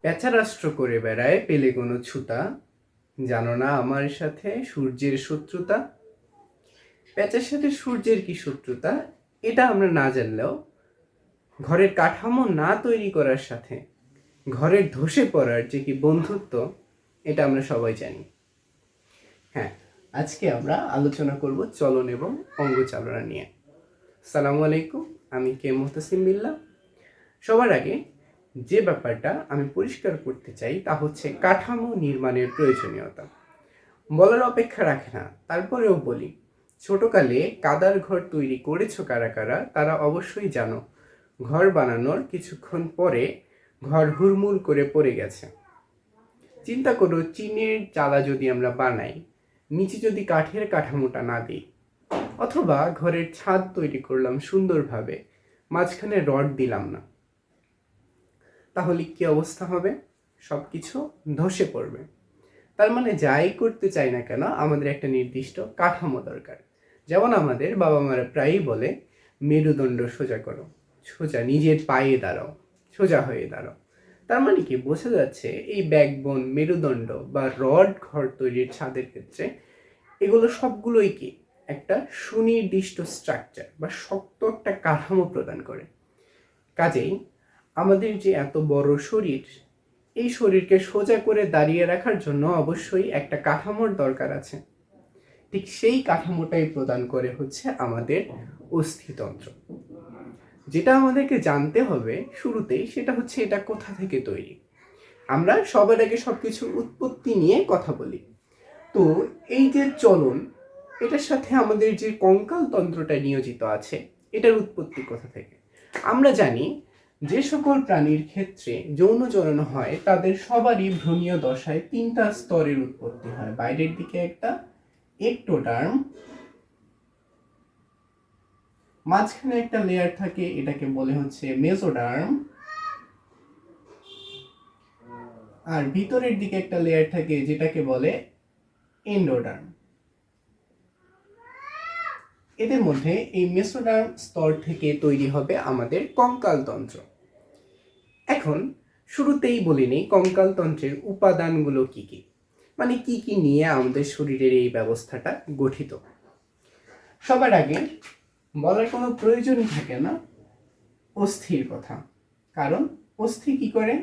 পেঁচা রাষ্ট্র করে বেড়ায় পেলে কোনো ছুতা, জানো না আমার সাথে সূর্যের শত্রুতা। পেঁচার সাথে সূর্যের কি শত্রুতা এটা আমরা না জানলেও ঘরের কাঠামো না তৈরি করার সাথে ঘরের ধসে পড়ার যে কি বন্ধুত্ব এটা আমরা সবাই জানি। হ্যাঁ, আজকে আমরা আলোচনা করব চলন এবং অঙ্গচালনা নিয়ে। আসসালামু আলাইকুম, আমি কে মুহতাসিম বিল্লাহ। সবার আগে যে ব্যাপারটা আমি পরিষ্কার করতে চাই তা হচ্ছে কাঠামো নির্মাণের প্রয়োজনীয়তা বলার অপেক্ষা রাখে না, তারপরেও বলি, ছোটকালে কাদার ঘর তৈরি করেছো কারা কারা তারা অবশ্যই জানো ঘর বানানোর কিছুক্ষণ পরে ঘর হুড়মুড় করে পড়ে গেছে। চিন্তা করো, চিনের চালা যদি আমরা বানাই, নিচে যদি কাঠের কাঠামোটা না দিই, অথবা ঘরের ছাদ তৈরি করলাম সুন্দরভাবে, মাঝখানে রড দিলাম না, তাহলে কি অবস্থা হবে? সব কিছু ধসে পড়বে। তার মানে যাই করতে চাই না কেন আমাদের একটা নির্দিষ্ট কাঠামো দরকার। যেমন আমাদের বাবা মারা প্রায়ই বলে, মেরুদণ্ড সোজা করো, সোজা নিজের পায়ে দাঁড়াও, সোজা হয়ে দাঁড়াও। তার মানে কি বোঝা যাচ্ছে, এই ব্যাকবোন, মেরুদণ্ড বা রড ঘর তৈরির ছাদের ক্ষেত্রে এগুলো সবগুলোই কি একটা সুনির্দিষ্ট স্ট্রাকচার বা শক্ত একটা কাঠামো প্রদান করে। কাজেই আমাদের যে এত বড় শরীর, এই শরীরকে সোজা করে দাঁড়িয়ে রাখার জন্য অবশ্যই একটা কাঠামোর দরকার আছে। ঠিক সেই কাঠামোটাই প্রদান করে হচ্ছে আমাদের অস্থিতন্ত্র। যেটা আমাদেরকে জানতে হবে শুরুতেই সেটা হচ্ছে এটা কোথা থেকে তৈরি। আমরা সবার আগে সবকিছুর উৎপত্তি নিয়ে কথা বলি। তো এই যে চলন, এটার সাথে আমাদের যে কঙ্কাল তন্ত্রটা নিয়োজিত আছে, এটার উৎপত্তি কোথা থেকে? আমরা জানি যে সকল প্রাণীর ক্ষেত্রে যৌনচরণ হয় তাদের সবারই ভ্রূণীয় দশায় 3টা স্তরের উৎপত্তি হয়। বাইরের দিকে একটা একটোডার্ম, মাঝখানে একটা লেয়ার থাকে, এটাকে বলে হচ্ছে মেসোডার্ম, আর ভিতরের দিকে একটা লেয়ার থাকে যেটাকে বলে এন্ডোডার্ম। এদের মধ্যে এই মেসোডার্ম স্তর থেকে তৈরি হবে আমাদের কঙ্কালতন্ত্র। এখন শুরুতেই বলে নেই কঙ্কালতন্ত্রের উপাদানগুলো কি কি, মানে কি কি নিয়ে আমাদের শরীরের এই ব্যবস্থাটা গঠিত। সবার আগে বলার কোনো প্রয়োজনই থাকে না অস্থির কথা, কারণ অস্থি কি করে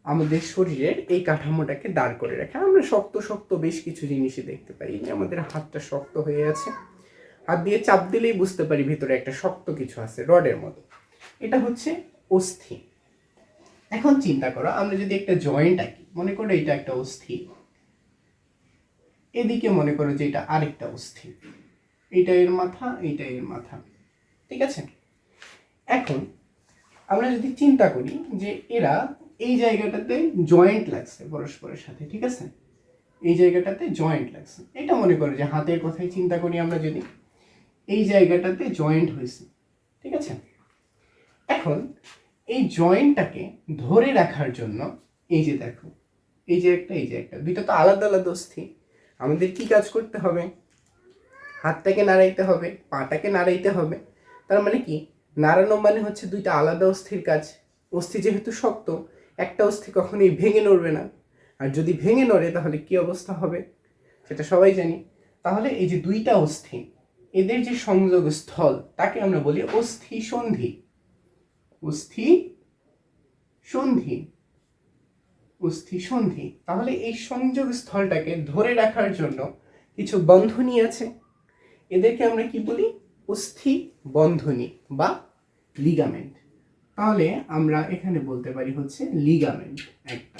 আমাদের শরীরের এই কাঠামোটাকে দাঁড় করে রাখে। আমরা শক্ত শক্ত বেশ কিছু জিনিসই দেখতে পাই, আমাদের হাতটা শক্ত হয়ে আছে, হাত দিয়ে চাপ দিলেই বুঝতে পারি ভিতরে একটা শক্ত কিছু আছে রডের মতো, এটা হচ্ছে অস্থি। এখন চিন্তা করো, আমরা যদি একটা জয়েন্ট আঁকি, মনে করো এটা একটা অস্থি, এদিকে মনে করো যে এটা আরেকটা অস্থি, এটা এর মাথা, এটা এর মাথা, ঠিক আছে? এখন আমরা যদি চিন্তা করি যে এরা এই জায়গাটাতে জয়েন্ট লাগছে পরস্পরের সাথে, ঠিক আছে, এই জায়গাটাতে জয়েন্ট লাগছে, এটা মনে করো যে হাতের কথাই চিন্তা করি আমরা, যদি এই জায়গাটাতে জয়েন্ট হয়েছে, ঠিক আছে? এখন এই জয়েন্টটাকে ধরে রাখার জন্য এই যে দেখো, এই যে একটা, এই যে একটা, দুইটা তো আলাদা আলাদা অস্থি, আমাদের কি কাজ করতে হবে? হাতটাকে নাড়াইতে হবে, পাটাকে নাড়াইতে হবে। তার মানে কি, নাড়ানো মানে হচ্ছে দুইটা আলাদা অস্থির কাজ। অস্থি যেহেতু শক্ত, একটা অস্থি কখনোই ভেঙে নড়বে না, আর যদি ভেঙে নড়ে তাহলে কি অবস্থা হবে সেটা সবাই জানি। তাহলে এই যে দুইটা অস্থি, এদের যে সংযোগ স্থল তাকে আমরা বলি অস্থি সন্ধি। অস্থি সন্ধি, অস্থি সন্ধি। তাহলে এই সংযোগ স্থলটাকে ধরে রাখার জন্য কিছু বন্ধনী আছে, এদেরকে আমরা কি বলি? অস্থি বন্ধনী বা লিগামেন্ট। তাহলে আমরা এখানে বলতে পারি হচ্ছে লিগামেন্ট একটা।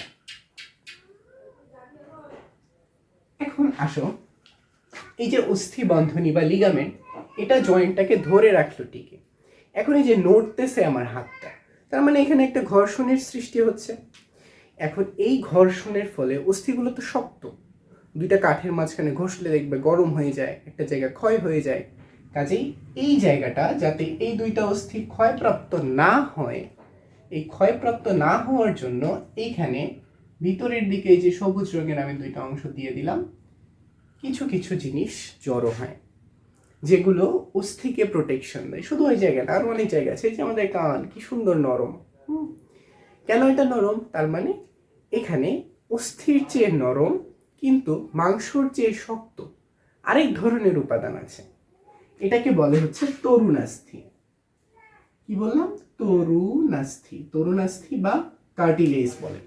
এখন আসো, এই যে অস্থি বন্ধনী বা লিগামেন্ট, এটা জয়েন্টটাকে ধরে রাখলো টিকে। এখন এই যে নড়তেছে আমার হাতটা, তার মানে এখানে একটা ঘর্ষণের সৃষ্টি হচ্ছে। এখন এই ঘর্ষণের ফলে অস্থিগুলো তো শক্ত, দুইটা কাঠের মাঝখানে ঘষলে দেখবে গরম হয়ে যায়, একটা জায়গা ক্ষয় হয়ে যায়। কাজেই এই জায়গাটা যাতে এই দুইটা অস্থি ক্ষয়প্রাপ্ত না হয়, এই ক্ষয়প্রাপ্ত না হওয়ার জন্য এইখানে ভিতরের দিকে এই যে সবুজ রঙের আমি দুইটা অংশ দিয়ে দিলাম, কিছু কিছু জিনিস জড়ো হয় যেগুলো অস্থিকে প্রোটেকশন দেয়। শুধু ওই জায়গাটা, আর অনেক জায়গা আছে, যে আমাদের কান কি সুন্দর নরম, কেন এটা নরম? তার মানে এখানে অস্থির চেয়ে নরম কিন্তু মাংসর চেয়ে শক্ত আরেক ধরনের উপাদান আছে, এটাকে বলে হচ্ছে তরুণাস্থি। কি বললাম? তরুণাস্থি, তরুণাস্থি বা কার্টিলেজ বলে।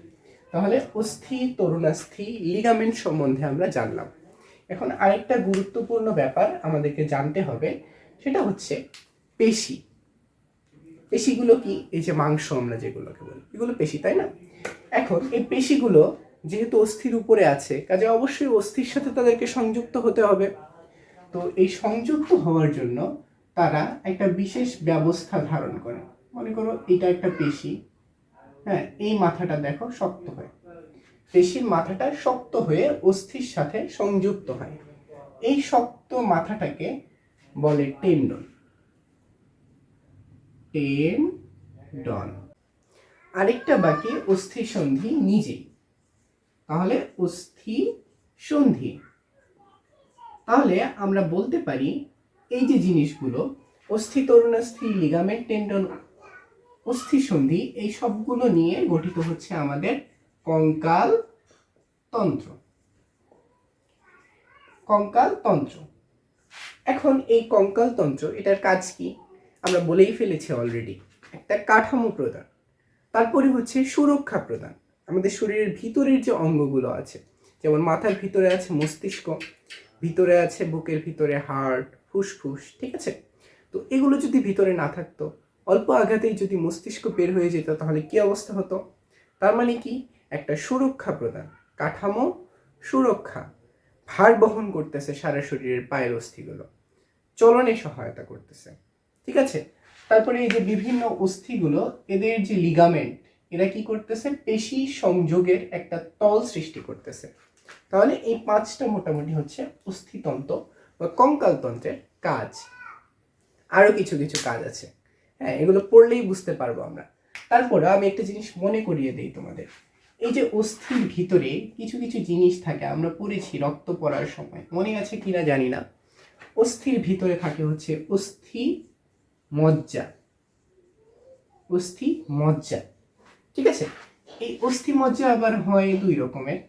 তাহলে অস্থি, তরুণাস্থি, লিগামেন্ট সম্বন্ধে আমরা জানলাম। এখন আরেকটা গুরুত্বপূর্ণ ব্যাপার আমাদেরকে জানতে হবে, সেটা হচ্ছে পেশি। পেশিগুলো কি? এই যে মাংস আমরা যেগুলোকে বলি, এগুলো পেশি, তাই না? এখন এই পেশিগুলো যেহেতু অস্থির উপরে আছে, কাজে অবশ্যই অস্থির সাথে তাদেরকে সংযুক্ত হতে হবে। তো এই সংযুক্ত হওয়ার জন্য তারা একটা বিশেষ ব্যবস্থা ধারণ করে। মনে করো এটা একটা পেশি, হ্যাঁ, এই মাথাটা দেখো শক্ত হয়, পেশির মাথাটা শক্ত হয়ে অস্থির সাথে সংযুক্ত হয়। এই শক্ত মাথাটাকে বলে টেন্ডন। টেন্ডন। আরেকটা বাকি অস্থি সন্ধি নিজেই। তাহলে অস্থি সন্ধি, তাহলে আমরা বলতে পারি এই যে জিনিসগুলো অস্থি, তরুণাস্থি, লিগামেন্ট, টেন্ডন, অস্থি সন্ধি, এই সবগুলো নিয়ে গঠিত হচ্ছে আমাদের কঙ্কাল তন্ত্র। কঙ্কাল তন্ত্র। এখন এই কঙ্কাল তন্ত্র, এটার কাজ কি? আমরা বলেই ফেলেছি অলরেডি, একটা কাঠামো প্রদান, তারপরে হচ্ছে সুরক্ষা প্রদান। আমাদের শরীরের ভিতরের যে অঙ্গগুলো আছে, যেমন মাথার ভিতরে আছে মস্তিষ্ক, ভিতরে আছে বুকের ভিতরে হার্ট, ফুসফুস, ঠিক আছে? তো এগুলো যদি ভিতরে না থাকতো, অল্প আঘাতেই যদি মস্তিষ্ক বের হয়ে যেত, তাহলে কি অবস্থা হতো? তার মানে কি? একটা সুরক্ষা প্রদান, কাঠামো সুরক্ষা, ভার বহন করতেছে সারা শরীরের পায়ের অস্থিগুলো, চলনে সহায়তা করতেছে, ঠিক আছে? তারপরে এই যে বিভিন্ন অস্থিগুলো, এদের যে লিগামেন্ট, এরা কি করতেছে? পেশি সংযোগের একটা তল সৃষ্টি করতেছে। তাহলে এই পাঁচটা মোটামুটি হচ্ছে অস্থিতন্ত্র বা কঙ্কালতন্ত্রের কাজ। আরো কিছু কিছু কাজ আছে, হ্যাঁ, এগুলো পড়লেই বুঝতে পারবো আমরা। তারপরে আমি একটা জিনিস মনে করিয়ে দিই তোমাদের, এই যে অস্থির ভিতরে কিছু কিছু জিনিস থাকে, আমরা পড়েছি রক্ত পড়ার সময়, মনে আছে কিনা জানি না। অস্থির ভিতরে থাকে হচ্ছে অস্থি মজ্জা। অস্থি মজ্জা, ঠিক আছে? এই অস্থি মজ্জা আবার হয় দুই রকমের।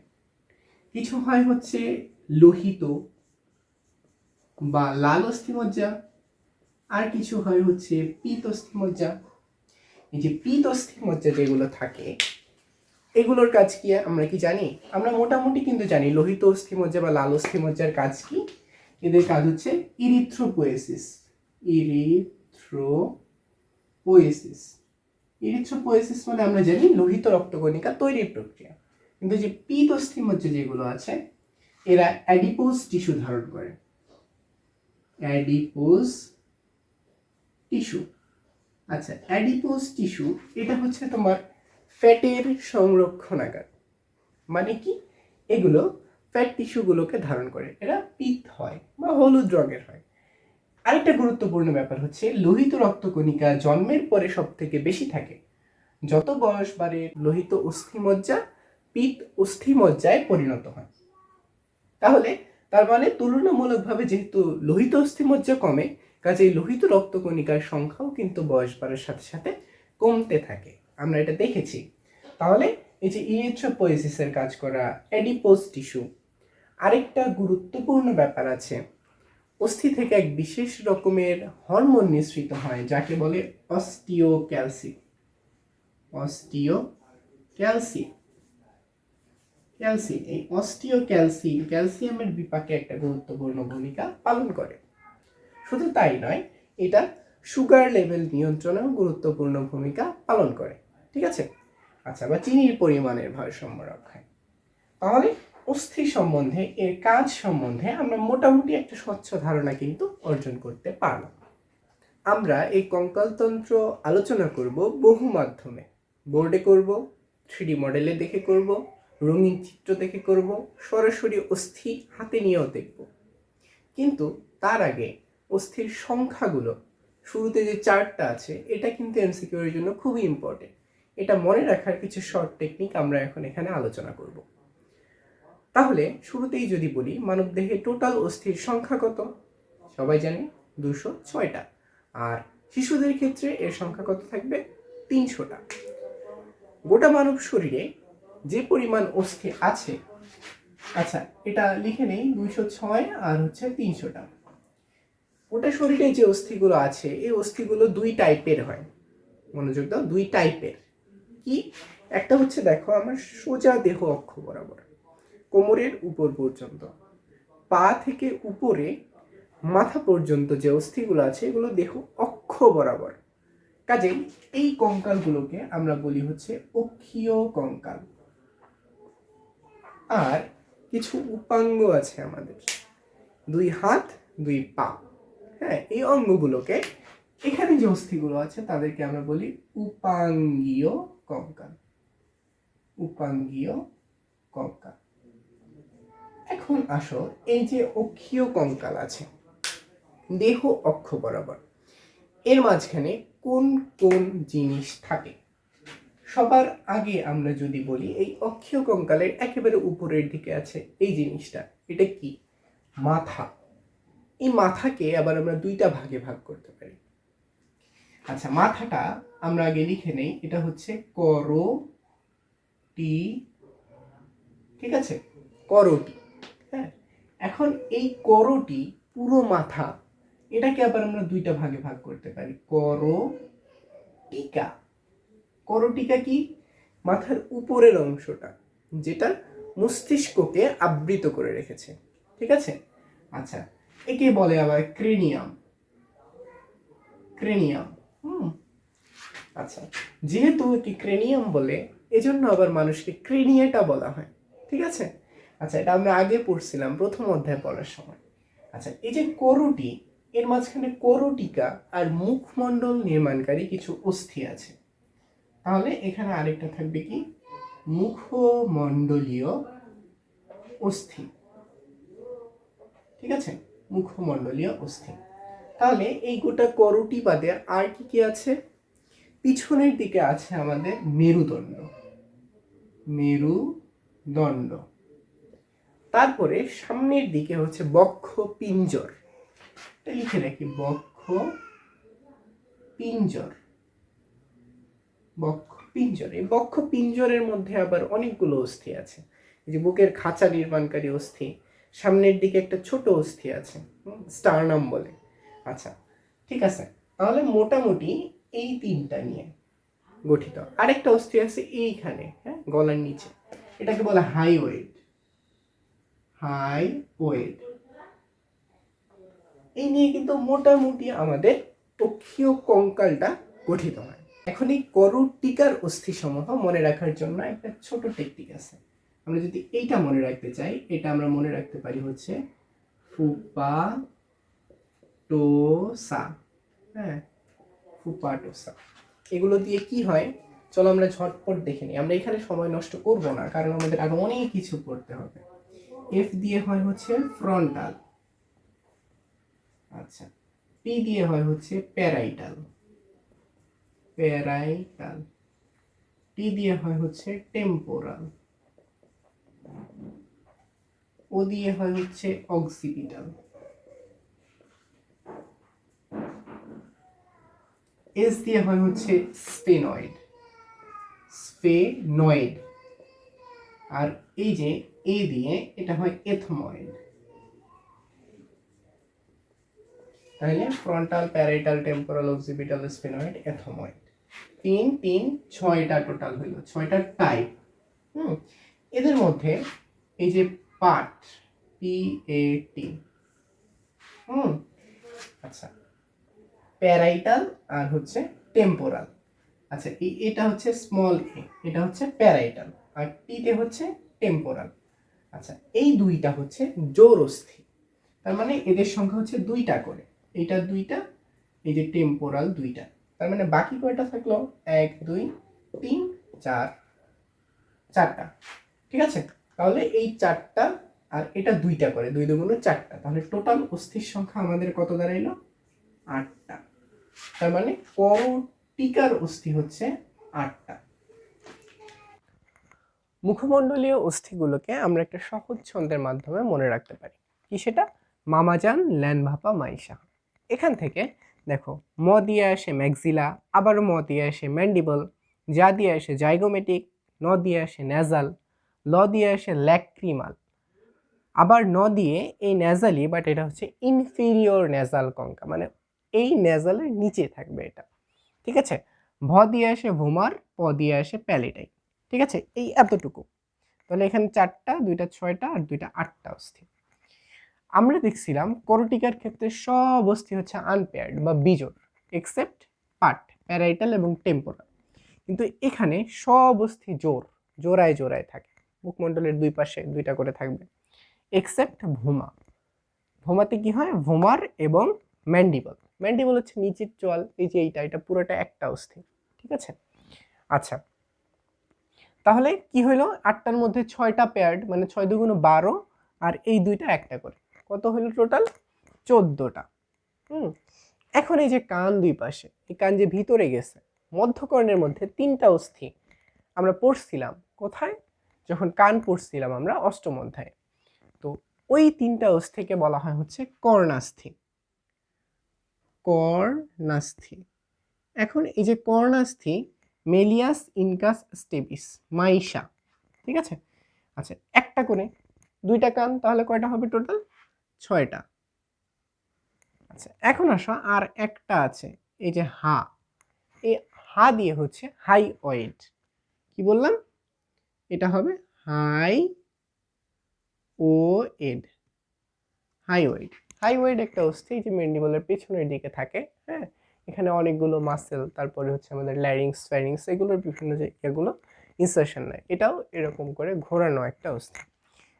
কিছু হয় হচ্ছে লোহিত বা লাল অস্থি মজ্জা, আর কিছু হয় হচ্ছে পীত অস্থি মজ্জা। এই যে পীত অস্থি মজ্জা যেগুলো থাকে, এগুলোর কাজ কি আমরা কি জানি? আমরা মোটামুটি কিন্তু জানি লোহিত অস্থি মজ্জা বা লাল অস্থি মজ্জার কাজ কি। এদের কাজ হচ্ছে ইরিথ্রোপোয়েসিস। ইরিথ্রোপোয়েসিস। ইরিথ্রোপোয়েসিস মানে আমরা জানি লোহিত রক্তকণিকা তৈরির প্রক্রিয়া। কিন্তু যে পীত অস্থি মজ্জা যেগুলো আছে, এরা অ্যাডিপোজ টিস্যু ধারণ করে। Adipose tissue. আচ্ছা, অ্যাডিপোজ টিস্যু এটা হচ্ছে তোমার ফ্যাটের সংরক্ষণাগার। মানে কি? এগুলো ফ্যাট টিস্যুগুলোকে ধারণ করে, এরা পীত হয় বা হলুদ রঙের হয়। আরেকটা গুরুত্বপূর্ণ ব্যাপার হচ্ছে লোহিত রক্তকণিকা জন্মের পরে সব থেকে বেশি থাকে। যত বয়স বাড়ে লোহিত অস্থিমজ্জা পীত অস্থিমজ্জায় পরিণত হয়। তাহলে তার মানে তুলনামূলকভাবে যেহেতু লোহিত অস্থিমজ্জা কমে, কাজেই লোহিত রক্তকণিকার সংখ্যাও কিন্তু বয়স বাড়ার সাথে সাথে কমতে থাকে, আমরা এটা দেখেছি। তাহলে এই যে ইরিথ্রোপোয়েসিসের কাজ করা অ্যাডিপোজ টিস্যু। আরেকটা গুরুত্বপূর্ণ ব্যাপার আছে, অস্থি থেকে এক বিশেষ রকমের হরমোন নিঃসৃত হয় যাকে বলে অস্টিওক্যালসিন। অস্টিওক্যালসিন। ক্যালসিন, এই অস্টিওক্যালসিন ক্যালসিয়ামের বিপাকে একটা গুরুত্বপূর্ণ ভূমিকা পালন করে। শুধু তাই নয়, এটা সুগার লেভেল নিয়ন্ত্রণেও গুরুত্বপূর্ণ ভূমিকা পালন করে, ঠিক আছে? আচ্ছা, বা চিনির পরিমাণের ভারসাম্য রক্ষায়। তাহলে অস্থি সম্বন্ধে, এর কাজ সম্বন্ধে আমরা মোটামুটি একটা স্বচ্ছ ধারণা কিন্তু অর্জন করতে পারলাম। আমরা এই কঙ্কালতন্ত্র আলোচনা করব বহু মাধ্যমে। বোর্ডে করব, 3D মডেলে দেখে করব, রঙিন চিত্র দেখে করব, সরাসরি অস্থি হাতে নিয়েও দেখব। কিন্তু তার আগে অস্থির সংখ্যাগুলো, শুরুতে যে চার্টটা আছে, এটা কিন্তু এমসিকিউ এর জন্য খুবই ইম্পর্টেন্ট। এটা মনে রাখার কিছু শর্ট টেকনিক আমরা এখন এখানে আলোচনা করব। তাহলে শুরুতেই যদি বলি, মানবদেহে টোটাল অস্থির সংখ্যা কত? সবাই জানে 206টা। আর শিশুদের ক্ষেত্রে এর সংখ্যা কত থাকবে? 300টা। গোটা মানব শরীরে যে পরিমাণ অস্থি আছে, আচ্ছা এটা লিখে নেই, 206 আর হচ্ছে 300টা। গোটা শরীরে যে অস্থিগুলো আছে এই অস্থিগুলো দুই টাইপের হয়, মনোযোগ দাও, দুই টাইপের। কি? একটা হচ্ছে দেখো আমার সোজা দেহ অক্ষ বরাবর কোমরের উপর পর্যন্ত, পা থেকে উপরে মাথা পর্যন্ত যে অস্থিগুলো আছে এগুলো দেহ অক্ষ বরাবর। কাজেই এই কঙ্কালগুলোকে আমরা বলি হচ্ছে অক্ষীয় কঙ্কাল। আর কিছু উপাঙ্গ আছে আমাদের, দুই হাত দুই পা, হ্যাঁ, এই অঙ্গগুলোকে, এখানে যে অস্থিগুলো আছে তাদেরকে আমরা বলি উপাঙ্গীয় কঙ্কাল। উপাঙ্গীয় কঙ্কাল। এখন আসো, এই যে অক্ষীয় কঙ্কাল আছে দেহ অক্ষ বরাবর, এর মাঝখানে কোন কোন জিনিস থাকে? সবার আগে আমরা যদি বলি এই অক্ষীয় কঙ্কালের একেবারে উপরের দিকে আছে এই জিনিসটা, এটা কি? মাথা। এই মাথাকে আবার আমরা দুইটা ভাগে ভাগ করতে পারি। আচ্ছা, মাথাটা আমরা আগে লিখে নেই, এটা হচ্ছে করোটি, ঠিক আছে, করোটি। হ্যাঁ, এখন এই করোটি পুরো মাথা, এটাকে আবার আমরা দুইটা ভাগে ভাগ করতে পারি, করোটিকা। করোটিকা কি? মাথার উপরের অংশটা, যেটা মস্তিষ্ককে আবৃত করে রেখেছে, ঠিক আছে। আচ্ছা, একে বলে আবার ক্রেনিয়াম। ক্রেনিয়াম। আচ্ছা, যেহেতু একে ক্রেনিয়াম বলে এজন্য আবার মানুষকে ক্রেনিয়াটা বলা হয়, ঠিক আছে। আচ্ছা, এটা আমরা আগে পড়ছিলাম প্রথম অধ্যায় পড়ার সময়। আচ্ছা, এই যে করোটি, এর মাঝখানে করোটিকা আর মুখমণ্ডল নির্মাণকারী কিছু অস্থি আছে। তাহলে এখানে আরেকটা থাকবে কি? মুখমণ্ডলীয় অস্থি, ঠিক আছে, মুখমণ্ডলীয় অস্থি। তাহলে এই গোটা করোটি বাদে আর কি কি আছে? পিছনের দিকে আছে আমাদের মেরুদণ্ড। মেরুদণ্ড। তারপরে সামনের দিকে হচ্ছে বক্ষ পিঞ্জর, লিখে রাখি, বক্ষ পিঞ্জর। বক্ষ পিঞ্জর। এই বক্ষ পিঞ্জরের মধ্যে আবার অনেকগুলো অস্থি আছে। এই যে বুকের খাঁচা নির্মাণকারী অস্থি, সামনের দিকে একটা ছোট অস্থি আছে, স্টার্নাম বলে। আচ্ছা, ঠিক আছে, তাহলে মোটামুটি এই তিনটা নিয়ে গঠিত। আরেকটা অস্থি আছে এইখানে, হ্যাঁ, গলার নিচে, এটাকে বলে হাইওয়েড। হাইওয়েড। এই নিয়ে কিন্তু মোটামুটি আমাদের অক্ষীয় কঙ্কালটা গঠিত হয়। এখন এই করোটিকার অস্থি সমূহ মনে রাখার জন্য একটা ছোট টেকনিক আছে। আমরা যদি এইটা মনে রাখতে চাই, এটা আমরা মনে রাখতে পারি হচ্ছে ফুপাটোসা। হ্যাঁ, ফুপাটোসা। এগুলো দিয়ে কি হয় চলো আমরা ঝটপট দেখে নিই। আমরা এখানে সময় নষ্ট করব না, কারণ আমাদের আরো অনেক কিছু পড়তে হবে। এফ দিয়ে হয় হচ্ছে ফ্রন্টাল। আচ্ছা, পি দিয়ে হয় হচ্ছে প্যারাইটাল। প্যারাইটাল। টি দিয়ে হয় হচ্ছে টেম্পোরাল। ও দিয়ে হয় হচ্ছে অক্সিপিটাল। এস দিয়ে হয় হচ্ছে স্ফেনয়েড। স্ফেনয়েড। আর এই যে এ দিয়ে, এটা হয় এথময়েড। তাহলে frontal, parietal, temporal, occipital, sphenoid, ethmoid. তিন ছয়টা টোটাল হইল, ছয়টা টাইপ। এদের মধ্যে এই যে পার্ট, PAT, আচ্ছা, প্যারাইটাল আর হচ্ছে টেম্পোরাল। আচ্ছা, এটা হচ্ছে স্মল এ, এটা হচ্ছে প্যারাইটাল, আর টিতে হচ্ছে টেম্পোরাল। আচ্ছা, এই দুইটা হচ্ছে জোড়স্থি, তার মানে এদের সংখ্যা হচ্ছে দুইটা করে, এইটা দুইটা, এই যে টেম্পোরাল দুইটা, তার মানে বাকি কয়টা থাকলো? 1 2 3 4, চারটা, ঠিক আছে। তাহলে এই চারটা আর এটা দুইটা করে, 2 2 4টা, তাহলে টোটাল অস্থির সংখ্যা আমাদের কত দাঁড়াইলো? 8টা। তার মানে করোটিকার অস্থি হচ্ছে 8টা। মুখমণ্ডলীয় অস্থিগুলোকে আমরা একটা সহজ ছন্দের মাধ্যমে মনে রাখতে পারি। কি সেটা? মামাজান ল্যান ভাপা মাইশা। এখান থেকে দেখো, ম দিয়ে আসে ম্যাক্সিলা, আবারও ম দিয়ে আসে ম্যান্ডিবল, যা দিয়ে আসে জাইগোমেটিক, ন দিয়ে আসে ন্যাজাল, ল দিয়ে আসে ল্যাক্রিমাল, আবার ন দিয়ে এই ন্যাজালি, বাট এটা হচ্ছে ইনফেরিয়র ন্যাজাল কঙ্কা, মানে এই ন্যাজালের নিচে থাকবে এটা। ঠিক আছে, ভ দিয়ে আসে ভোমার, প দিয়ে আসে প্যালেটাই। ঠিক আছে, এই এতটুকু। তাহলে এখানে 4টা, 2টা 6টা আর 2টা 8টা অস্থি। আমরা দেখছিলাম করোটিকার ক্ষেত্রে সব অস্থি হচ্ছে আনপেয়ার্ড বা বিজোড়, এক্সেপ্ট পার্ট, প্যারাইটাল এবং টেম্পোরাল। কিন্তু এখানে সব অস্থি জোড়ায় জোড়ায় থাকে, মুখমণ্ডলের দুই পাশে 2টা করে থাকবে, এক্সেপ্ট ভোমা। ভোমাতে কি হয়, ভোমার এবং ম্যান্ডিবল। ম্যান্ডিবল হচ্ছে নিচের চোয়াল, এই যে এটা পুরোটা একটা অস্থি। ঠিক আছে, আচ্ছা তাহলে কি হইলো, 8টার মধ্যে 6টা পেয়ার্ড, মানে 6 দুগুণ 12, আর এই 2টা একটা করে, কত হইলো টোটাল 14টা। এখন এই যে কান দুই পাশে, এই কান যে ভিতরে গেছে, মধ্যকর্ণের মধ্যে 3টা অস্থি আমরা পড়ছিলাম কোথায়, যখন কান পড়ছিলাম আমরা অষ্টম অধ্যায়ে। তো ওই 3টা অস্থিকে বলা হয় হচ্ছে কর্ণাস্থি। কর্ণাস্থি। এখন এই যে কর্ণাস্থি, মেলিয়াস ইনকাস স্টেপিস, মাইশা। ঠিক আছে, আচ্ছা একটা করে, 2টা কান, তাহলে কয়টা হবে টোটাল 6টা। আচ্ছা এখন আসো, আর একটা আছে, এই যে হা, এই হা দিয়ে হচ্ছে হাই ওয়েড। কি বললাম, এটা হবে হাই ও এড, হাই ওয়েড। হাই ওয়েড একটা অস্থি যে ম্যান্ডিবলের পেছনের দিকে থাকে। হ্যাঁ, এখানে অনেকগুলো মাসেল, তারপরে হচ্ছে আমাদের ল্যারিংস ফ্যারিংস, এগুলোর বিভিন্ন জায়গাগুলো ইনসারশন নেয়। এটাও এরকম করে ঘোরানো একটা অস্থি,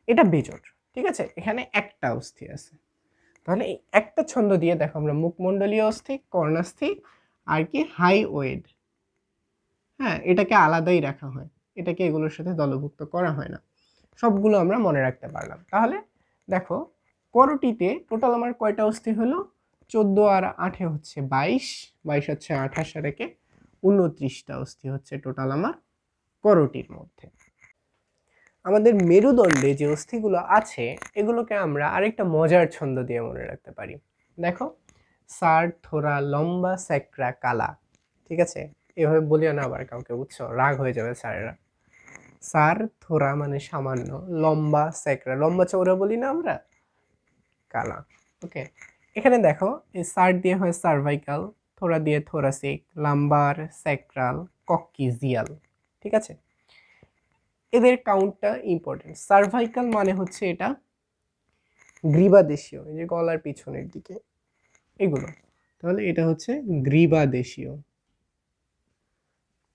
এটা বেজোড়। ঠিক আছে, এখানে একটা অস্থি আছে। তাহলে এই একটা ছন্দ দিয়ে দেখো, আমরা মুখমণ্ডলীয় অস্থি, কর্ণাস্থি, আর কি হাই ওয়েড। হ্যাঁ, এটাকে আলাদাই রাখা হয়, এটাকে এগুলোর সাথে দলভুক্ত করা হয় না। সবগুলো আমরা মনে রাখতে পারলাম। তাহলে দেখো, করোটিতে টোটাল আমার কয়টা অস্থি হলো, 14 আর 8 হচ্ছে 22, 22 হচ্ছে 28 আর 1 29টা অস্থি হচ্ছে টোটাল আমার করোটির মধ্যে। আমাদের মেরুদণ্ডে যে অস্থিগুলো আছে, এগুলোকে আমরা আরেকটা মজার ছন্দ দিয়ে মনে রাখতে পারি। দেখো, সার থোরা লম্বা স্যাকরা কালা। ঠিক আছে, এভাবে বলিও না আবার কাউকে, বুঝছো, রাগ হয়ে যাবে স্যারেরা। সার থোরা মানে সামান্য, লম্বা স্যাকরা, লম্বা চৌড়া বলি না আমরা, কালা। ওকে, এখানে দেখো, এই সার দিয়ে হয় সার্ভাইকাল, থোরা দিয়ে থোরাসিক, লাম্বার, স্যাক্রাল, কক্কিজিয়াল। ঠিক আছে, এদের কাউন্টটা ইম্পর্টেন্ট। সার্ভাইকাল মানে হচ্ছে এটা গ্রীবাদেশীয়, এই যে গলার পিছনের দিকে এগুলো, তাহলে এটা হচ্ছে গ্রীবাদেশীয়।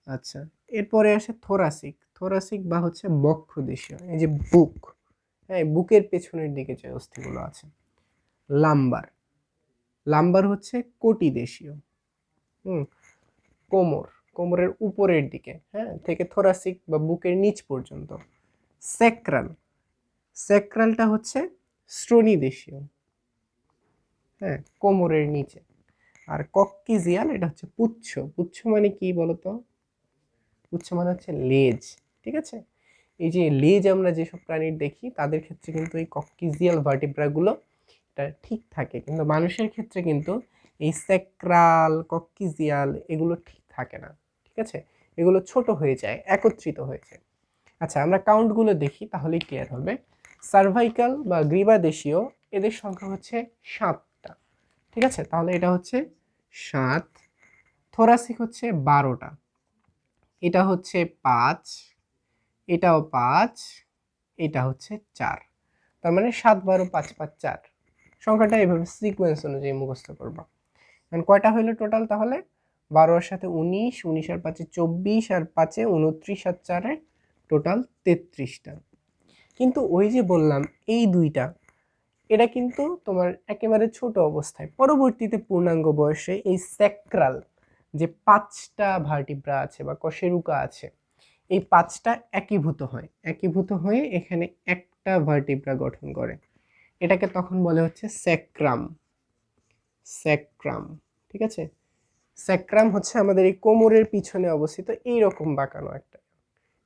আচ্ছা, এরপরে আসে থোরাসিক। থোরাসিক বা হচ্ছে বক্ষদেশীয়, এই যে বুক, হ্যাঁ বুকের পেছনের দিকে যে অস্থিগুলো আছে। লাম্বার, লাম্বার হচ্ছে কোটিদেশীয়। কোমর, কোমরের উপরের দিকে, হ্যাঁ থেকে থোরাসিক বা বুকের নিচ পর্যন্ত। স্যাক্রাল, স্যাক্রালটা হচ্ছে শ্রোণীদেশীয়, হ্যাঁ কোমরের নিচে। আর কক্কিজিয়াল, এটা হচ্ছে পুচ্ছ। পুচ্ছ মানে কি বলতো, পুচ্ছ মানে হচ্ছে লেজ। ঠিক আছে, এই যে লেজ আমরা যেসব প্রাণীর দেখি তাদের ক্ষেত্রে কিন্তু এই কক্কিজিয়াল ভার্টিব্রাগুলো এটা ঠিক থাকে, কিন্তু মানুষের ক্ষেত্রে কিন্তু এই স্যাক্রাল, কক্কিজিয়াল এগুলো ঠিক থাকে না। ঠিক আছে, এগুলো ছোট হয়ে যায়, একত্রিত হয়ে যায়। আচ্ছা আমরা কাউন্টগুলো দেখি তাহলেই ক্লিয়ার হবে। সার্ভাইকাল বা গ্রীবাদেশীয়, এদের সংখ্যা হচ্ছে 7টা। ঠিক আছে, তাহলে এটা হচ্ছে 7। থোরাসিক হচ্ছে 12টা, এটা হচ্ছে 5, এটাও 5, এটা হচ্ছে 4। তার মানে 7 12 5 5 4, সংখ্যাটা এভাবে সিকোয়েন্স অনুযায়ী মুখস্থ করবা। এখন কয়টা হইলো টোটাল, তাহলে 12 এর সাথে 19, 19 আর 5 24, আর 5 29, আর 4 টোটাল 33টা। কিন্তু ওই যে বললাম এই দুইটা, এটা কিন্তু তোমার একেবারে ছোট অবস্থায়, পরবর্তীতে পূর্ণাঙ্গ বয়সে এই স্যাক্রাল যে 5টা ভার্টিব্রা আছে বা কশেরুকা আছে, এই 5টা একীভূত হয়, একীভূত হয়ে এখানে একটা ভার্টিব্রা গঠন করে। এটাকে তখন বলে হচ্ছে স্যাক্রাম। স্যাক্রাম, ঠিক আছে, স্যাক্রাম হচ্ছে আমাদের এই কোমরের পিছনে অবস্থিত এইরকম বাঁকানো একটা।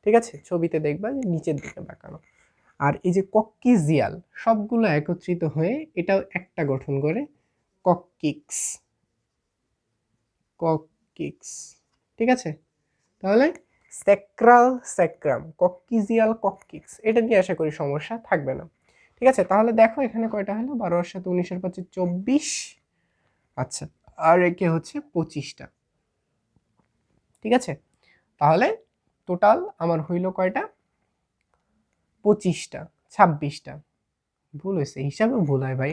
ঠিক আছে, ছবিতে দেখবা যে নিচের দিকে বাঁকানো। আর এই যে কক্কিজিয়াল, সবগুলো একত্রিত হয়ে এটাও একটা গঠন করে, কক্কিক্স। কক্কিক্স, ঠিক আছে, তাহলে স্যাক্রাল স্যাক্রাম, কক্কিজিয়াল কক্কিক্স, এটা নিয়ে আশা করি সমস্যা থাকবে না। ঠিক আছে, তাহলে দেখো এখানে কয়টা হলো, 12 এর সাথে 19 এর পাচ্ছে 24, আচ্ছা, আর একে হচ্ছে 25টা। ঠিক আছে, তাহলে টোটাল আমার হইল কয়টা, 25টা, 26টা। ভুল হয়েছে, হিসাবে ভুল হয় ভাই।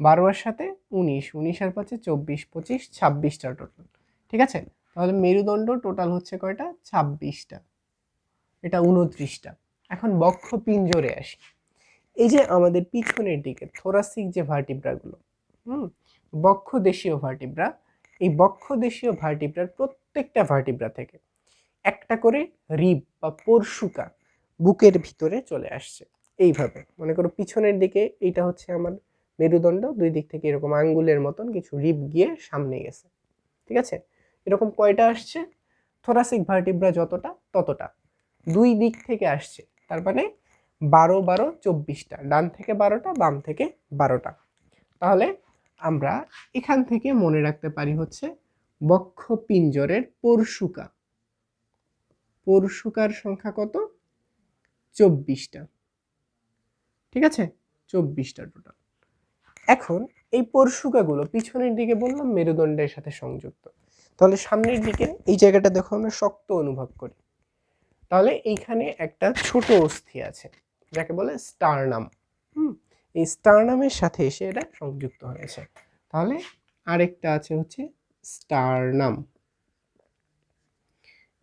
12 এর সাথে 19, 19 আর 5 24, 25, 26টা টোটাল। ঠিক আছে, তাহলে মেরুদণ্ড টোটাল হচ্ছে কয়টা, 26টা, এটা 29টা। এখন বক্ষ পিঞ্জরে আসি। এই যে আমাদের পিছনের দিকে থোরাসিক যে ভার্টিব্রাগুলো, বক্ষ দেশীয় ভার্টিব্রা, এই বক্ষ দেশীয় ভার্টিব্রার প্রত্যেকটা ভার্টিব্রা থেকে একটা করে রিব বা পরশুকা বুকের ভিতরে চলে আসছে। এইভাবে মনে করো পিছনের দিকে এইটা হচ্ছে আমার মেরুদণ্ড, দুই দিক থেকে এরকম আঙ্গুলের মতন কিছু রিব গিয়ে সামনে গেছে। ঠিক আছে, এরকম কয়টা আসছে, থোরাসিক ভার্টিব্রা যতটা ততটা দুই দিক থেকে আসছে, তার মানে 12 12 24টা, ডান থেকে 12টা, বাম থেকে 12টা। তাহলে আমরা এখান থেকে মনে রাখতে পারি হচ্ছে বক্ষ পিঞ্জরের পরশুকা, পরশুকার সংখ্যা কত, 24টা। ঠিক আছে, 24টা টোটাল। এখন এই পরশুকাগুলো পিছনের দিকে বললাম মেরুদণ্ডের সাথে সংযুক্ত, তাহলে সামনের দিকে এই জায়গাটা দেখো আমরা শক্ত অনুভব করি। তাহলে এইখানে একটা ছোট অস্থি আছে যাকে বলে স্টারনাম। এই স্টারনামের সাথে এসে এটা সংযুক্ত হয়েছে, তাহলে আরেকটা আছে হচ্ছে স্টারনাম,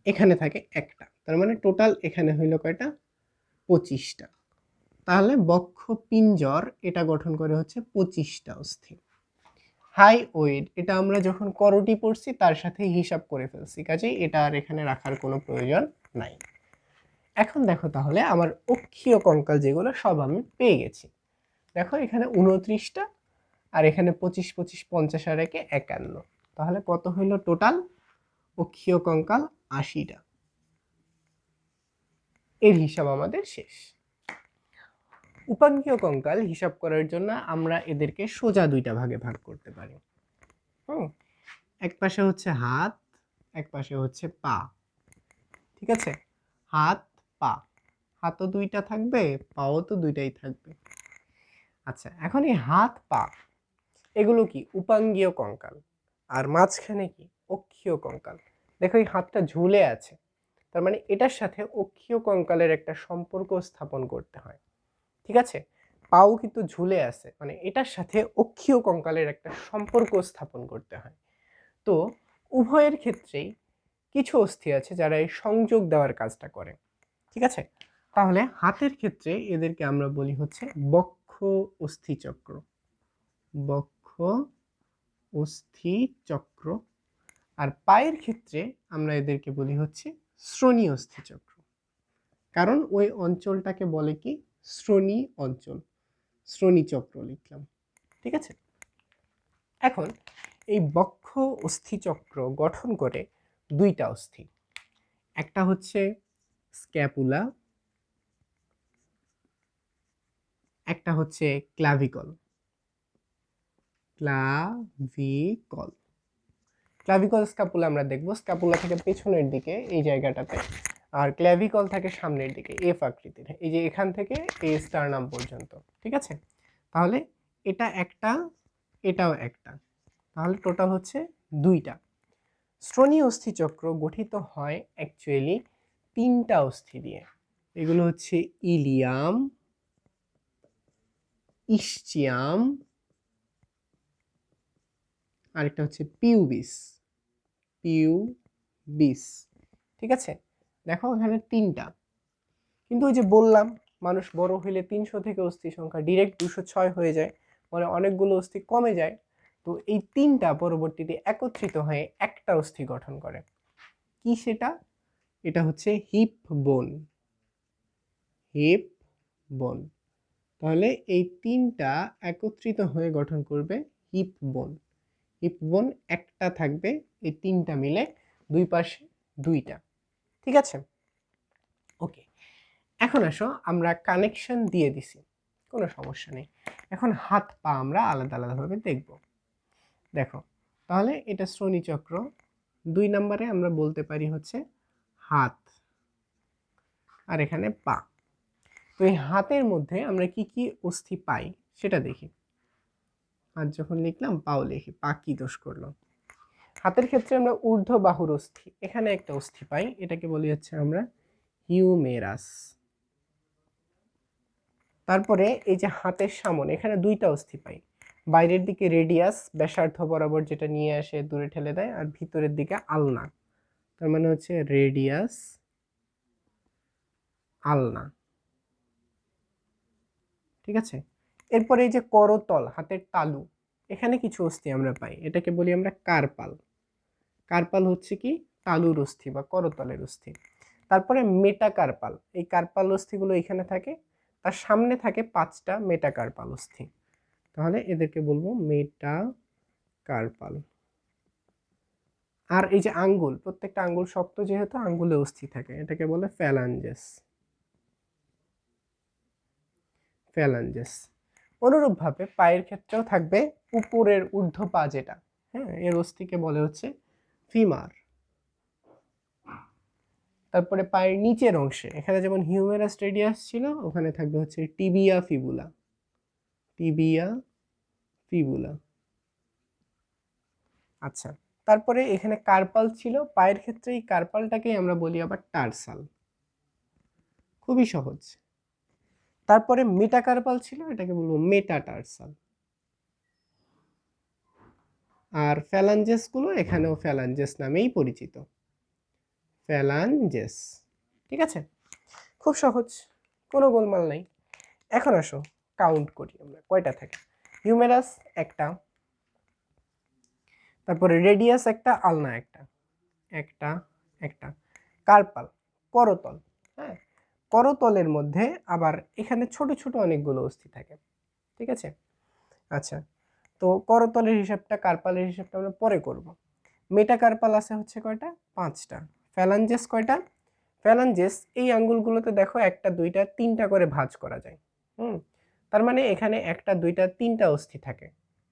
এখানে থাকে একটা, তার মানে টোটাল এখানে হইল কয়টা, 25টা। তাহলে বক্ষ পিঞ্জর এটা গঠন করে হচ্ছে 25টা অস্থি। হাইওয়েড এটা আমরা যখন করটি পড়ছি তার সাথে হিসাব করে ফেলছি, কাজেই এটা আর এখানে রাখার কোনো প্রয়োজন নাই। এখন দেখো তাহলে আমার অক্ষীয় কঙ্কাল যেগুলো সব আমি পেয়ে গেছি। দেখো এখানে 29টা, আর এখানে 25 25 50 আর একে 51, তাহলে কত হইল টোটাল অক্ষীয় কঙ্কাল, 80টা। এর হিসাব আমাদের শেষ। উপাঙ্গীয় কঙ্কাল হিসাব করার জন্য আমরা এদেরকে সোজা দুইটা ভাগে ভাগ করতে পারি। এক পাশে হচ্ছে হাত, এক পাশে হচ্ছে পা। ঠিক আছে, হাত পা, হাতও দুইটা থাকবে, পাও তো দুইটাই থাকবে। আচ্ছা, এখন এই হাত পা এগুলো কি উপাঙ্গীয় কঙ্কাল, আর মাঝখানে কি অক্ষীয় কঙ্কাল। দেখো এই হাতটা ঝুলে আছে, তার মানে এটার সাথে অক্ষীয় কঙ্কালের একটা সম্পর্ক স্থাপন করতে হয়। ঠিক আছে, পাও কিন্তু ঝুলে আছে, মানে এটার সাথে অক্ষীয় কঙ্কালের একটা সম্পর্ক স্থাপন করতে হয়। তো উভয়ের ক্ষেত্রেই কিছু অস্থি আছে যারা এই সংযোগ দেওয়ার কাজটা করে। ঠিক আছে, তাহলে হাতের ক্ষেত্রে এদেরকে আমরা বলি হচ্ছে বক্ষ অস্থি চক্র, বক্ষ অস্থি চক্র। আর পায়ের ক্ষেত্রে আমরা এদেরকে বলি হচ্ছে শ্রোণী অস্থি চক্র, কারণ ওই অঞ্চলটাকে বলে কি শ্রোণী অঞ্চল, শ্রোণী চক্র লিখলাম। ঠিক আছে, এখন এই বক্ষ অস্থি চক্র গঠন করে দুইটা অস্থি, একটা হচ্ছে স্ক্যাপুলা, একটা হচ্ছে ক্লাভিকল। ক্লাভিকল, ক্লাভিকল স্ক্যাপুলা আমরা দেখব, স্ক্যাপুলা থেকে পেছনের দিকে এই জায়গাটাতে, আর ক্লাভিকল থাকে সামনের দিকে এফ আকৃতির, এই যে এখান থেকে এই স্টারনাম পর্যন্ত। ঠিক আছে, তাহলে এটা একটা, এটাও একটা, তাহলে টোটাল হচ্ছে দুইটা। শ্রোণী অস্থি চক্র গঠিত হয় অ্যাকচুয়ালি তিনটা অস্থি দিয়ে, এগুলো হচ্ছে ইলিয়াম, ইসচিয়াম, আরেকটা হচ্ছে পিউবিস, পিউবিস। ঠিক আছে, দেখো এখানে তিনটা, কিন্তু ওই যে বললাম মানুষ বড় হইলে 300 থেকে অস্থি সংখ্যা ডিরেক্ট 206 হয়ে যায়, মানে অনেকগুলো অস্থি কমে যায়। তো এই তিনটা পরবর্তীতে একত্রিত হয়ে একটা অস্থি গঠন করে, কি সেটা, এটা হচ্ছে হিপ বোন, হিপ বোন। তাহলে এই তিনটা একত্রিত হয়ে গঠন করবে হিপ বোন। হিপ বোন একটা থাকবে, এই তিনটা মিলে দুই পাশে দুইটা। ঠিক আছে, ওকে। এখন আসো আমরা কানেকশন দিয়ে দিছি, কোনো সমস্যা নেই। এখন হাত পা আমরা আলাদা আলাদাভাবে দেখব। দেখো তাহলে এটা শ্রোণী চক্র, 2 নম্বরে আমরা বলতে পারি হচ্ছে হাত, আর এখানে পা। তো এই হাতের মধ্যে আমরা কি কি অস্থি পাই সেটা দেখি। হাত যখন লিখলাম, পাও লিখি, পা কি দোষ করলো। হাতের ক্ষেত্রে আমরা ঊর্ধ্ব বাহুর অস্থি, এখানে একটা অস্থি পাই, এটাকে বলি হচ্ছে আমরা হিউমেরাস। তারপরে এই যে হাতের সামনে, এখানে দুইটা অস্থি পাই, বাইরের দিকে রেডিয়াস, ব্যাসার্ধ বরাবর যেটা নিয়ে আসে দূরে ঠেলে দেয়, আর ভিতরের দিকে আলনা, তার মানে হচ্ছে রেডিয়াস আলনা। ঠিক আছে, এরপরে এই যে করতল, হাতের তালু, এখানে কিছু অস্থি আমরা পাই, এটাকে বলি আমরা কার্পাল। কার্পাল হচ্ছে কি তালুর অস্থি বা করতলের অস্থি। তারপরে মেটাকার্পাল, এই কার্পাল অস্থিগুলো এখানে থাকে, তার সামনে থাকে 5টা মেটাকার্পাল অস্থি, তাহলে এদেরকে বলবো মেটাকার্পাল। আর এই যে আঙ্গুল, প্রত্যেকটা আঙ্গুল শক্ত যেহেতু, আঙ্গুলে অস্থি থাকে, এটাকে বলে ফ্যালাঞ্জেস। ফ্যালাঞ্জেস। অনুরূপভাবে পায়ের ক্ষেত্রেও থাকবে উপরের ঊর্ধ্ব পা যেটা, হ্যাঁ, এর অস্থিকে বলে হচ্ছে ফিমার। তারপরে পায়ের নিচের অংশে, এখানে যেমন হিউমেরাস রেডিয়াস ছিল, ওখানে থাকবে হচ্ছে টিবিয়া ফিবুলা। Tibia fibula. আচ্ছা, তারপরে এখানে কার্পাল ছিল, পায়ের ক্ষেত্রে এই কার্পালটাকেই আমরা বলি আবার টার্সাল। খুবই সহজ। তারপরে মেটাকার্পাল ছিল, এটাকে বলবো মেটাটার্সাল। আর ফ্যালাঞ্জেস গুলো এখানেও ফ্যালাঞ্জেস নামেই পরিচিত, ফ্যালাঞ্জেস। ঠিক আছে, খুব সহজ, কোনো গোলমাল নাই। এখন আসো কাউন্ট করি আমরা কয়টা থাকে। হিউমেরাস একটা, তারপরে রেডিয়াস একটা, আলনা একটা, একটা একটা, কার্পাল, করতল, হ্যাঁ, করতলের মধ্যে আবার এখানে ছোট ছোট অনেকগুলো অস্থি থাকে। ঠিক আছে, আচ্ছা, তো করতলের হিসাবটা, কার্পালের হিসাবটা আমরা পরে করব। মেটাকার্পাল আছে হচ্ছে কয়টা, 5টা। ফ্যালাঞ্জেস কয়টা, ফ্যালাঞ্জেস এই আঙ্গুলগুলোতে দেখো 1টা 2টা 3টা করে ভাঁজ করা যায়। তার মানে এখানে 1টা 2টা 3টা অস্থি থাকে,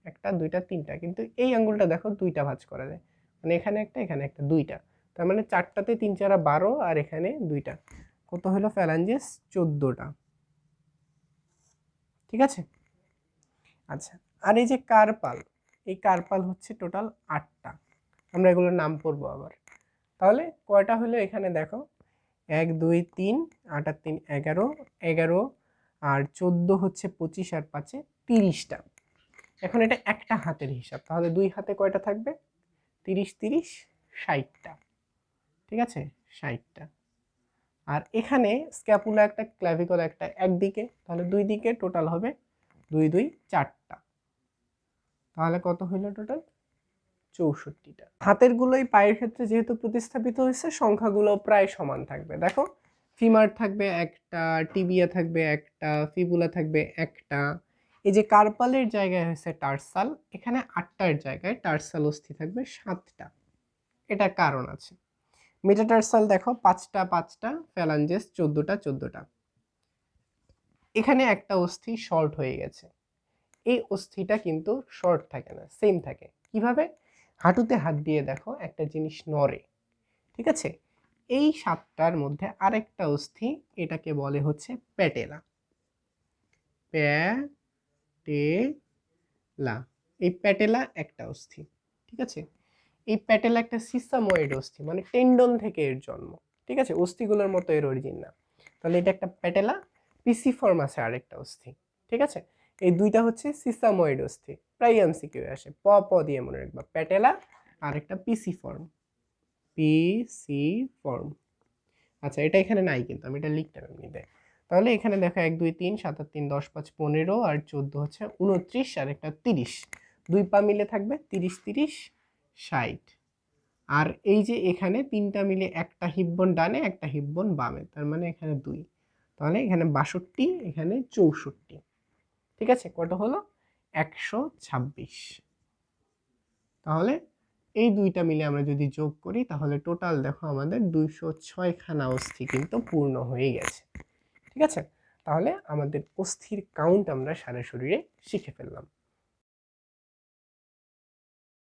1টা 2টা 3টা, কিন্তু এই আঙ্গুলটা দেখো 2টা ভাঁজ করা যায়, মানে এখানে একটা এখানে একটা 2টা, তার মানে 4টাতে 3 4 12, আর এখানে 2টা, কত হলো ফ্যালাঞ্জেস, 14টা। ঠিক আছে, আচ্ছা, আর এই যে কার্পাল, এই কার্পাল হচ্ছে টোটাল 8টা, আমরা এগুলোর নাম পড়বো আবার। তাহলে কয়টা হলো এখানে দেখো, 1 2 3, 8 আর 3 11, 11 আর 14 হচ্ছে 25, আর 5-এ 30টা। এখন এটা একটা হাতের হিসাব, তাহলে দুই হাতে কয়টা থাকবে, 30 30 60টা। ঠিক আছে, 60টা। আর এখানে স্ক্যাপুলা একটা, ক্ল্যাভিকল একটা একদিকে, তাহলে দুই দিকে টোটাল হবে 2 2 4টা, তাহলে কত হইল টোটাল, 64টা। হাতের গুলোই পায়ের ক্ষেত্রে যেহেতু প্রতিস্থাপিত হয়েছে, সংখ্যাগুলো প্রায় সমান থাকবে। দেখো, ফিমার থাকবে একটা, টিবিয়া থাকবে একটা, ফিবুলা থাকবে একটা, এই যে কার্পালের জায়গায় হয়েছে টার্সাল, এখানে 8টার জায়গায় টার্সাল অস্থি থাকবে 7টা, এটা কারণ আছে। মেটাটার্সাল দেখো 5টা 5টা, ফ্যালাঞ্জেস 14টা 14টা। এখানে একটা অস্থি শর্ট হয়ে গেছে, এই অস্থিটা কিন্তু শর্ট থাকে না, সেম থাকে। কিভাবে, হাঁটুতে হাত দিয়ে দেখো একটা জিনিস নড়ে। ঠিক আছে, এই 7টার মধ্যে আরেকটা অস্থি, এটাকে বলে হচ্ছে প্যাটেলা। প্যাটেলা, এই প্যাটেলা একটা অস্থি। ঠিক আছে, এই প্যাটেলা একটা সিসাময়েড অস্থি, মানে টেন্ডন থেকে এর জন্ম। ঠিক আছে, অস্থিগুলোর মতো এর অরিজিন না, তাহলে এটা একটা প্যাটেলা। পিসিফর্ম আছে আরেকটা অস্থি। ঠিক আছে, এই দুইটা হচ্ছে সিসাময়েড অস্থি, প্রায় এমসিকিউ আসে, প প দিয়ে মনে রাখবা, প্যাটেলা আর একটা পিসিফর্ম। পিসিফর্ম। আচ্ছা, এটা এখানে নাই কিন্তু আমি এটা লিখতাম এমনিতে। তাহলে এখানে দেখো 1 2 3 7 আর 3 10 5 15 আর 14 হচ্ছে 29, আর একটা 30, দুই পা মিলে থাকবে 30 30 60। আর এই যে এখানে 3টা মিলে একটা হিপ বোন ডানে একটা হিপ বোন বামে, তার মানে এখানে 2, তাহলে এখানে 62, এখানে 64। ঠিক আছে, কত হলো, 126। তাহলে এই দুইটা মিলে আমরা যদি যোগ করি, তাহলে টোটাল দেখো আমাদের 206খানা অস্থি কিন্তু পূর্ণ হয়ে গেছে। ঠিক আছে, তাহলে আমাদের অস্থির কাউন্ট আমরা সারা শরীরে শিখে ফেললাম।